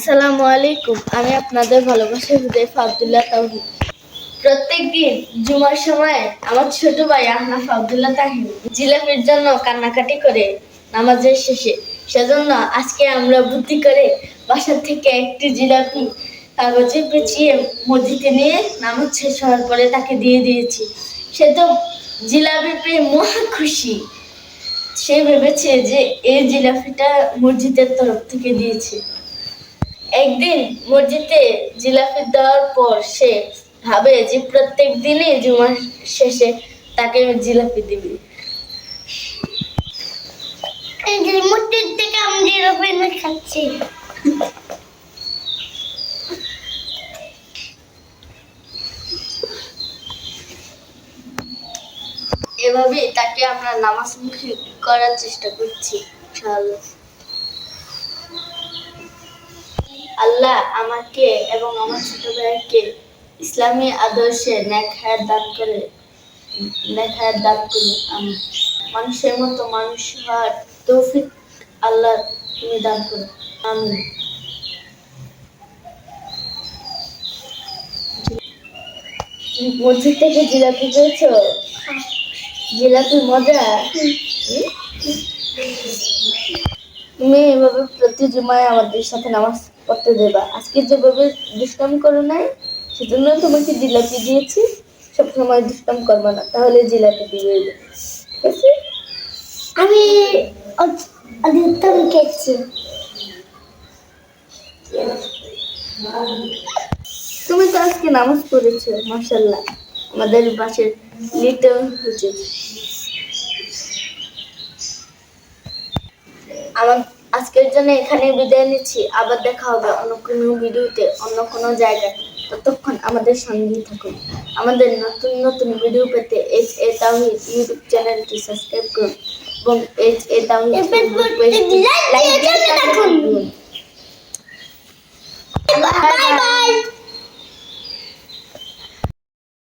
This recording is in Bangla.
আসসালামু আলাইকুম। আমি আপনাদের ভালোবাসার হুদাইফা আব্দুল্লাহ তাওহিদ। প্রত্যেকদিন জুমার সময় আমার ছোট ভাই আহনাফ আব্দুল্লাহ তাহিম জিলাপির জন্য কান্নাকাটি করে নামাজের শেষে। সেজন্য আজকে আমরা বুদ্ধি করে বাসা থেকে একটি জিলাপি কাগজে পেঁচিয়ে মসজিদে নিয়ে নামাজ শেষ হওয়ার পরে তাকে দিয়ে দিয়েছি। সে তো জিলাপি পেয়ে মহা খুশি। সে ভেবেছে যে এই জিলাপিটা মসজিদের তরফ থেকে দিয়েছে। একদিন মসজিদে জিলাপি দেওয়ার পর সে ভাবে যে প্রত্যেক দিনই জুমার শেষে তাকে জিলাপি দিবে। মসজিদ থেকে আমি জিলাপি এনে খাচ্ছি। এভাবেই তাকে আমরা নামাজমুখী করার চেষ্টা করছি ইনশাআল্লাহ। আল্লাহ আমাকে এবং আমার ছোট ভাইকে ইসলামী আদর্শে নেক হায়াত দান করুন। আমি মানুষের মতো মানুষ হওয়ার তৌফিক আল্লাহ তুমি দান করুন। আমিন। মসজিদ থেকে জিলাপি পেয়েছো? জিলাপি মজা। তুমি এভাবে প্রতি জুমায় আমাদের সাথে নামাজ পড়তে দেবা। আজকে যেভাবে দুষ্টামি করো নাই, সেজন্য তোমাকে জিলাপি দিয়েছি। সবসময় দুষ্টামি করবা না, তাহলে জিলাপি দিবে। ঠিক আছে? আমি অধিকতম খেয়েছি। তুমি তো আজকে নামাজ পড়েছো, মাশাআল্লাহ। আমাদের পাশের লিটল হুজুর। আমার আজকের জন্য এখানে বিদায় নিচ্ছি। আবার দেখা হবে অন্য কোনো ভিডিওতে, অন্য কোনো জায়গায়। ততক্ষণ আমাদের সঙ্গেই থাকুন। আমাদের নতুন নতুন ভিডিও পেতে HA তাওহিদ ইউটিউব চ্যানেলটি সাবস্ক্রাইব করুন এবং HA তাওহিদ ফেসবুক পেজটি লাইক দিয়ে থাকুন। Bye bye.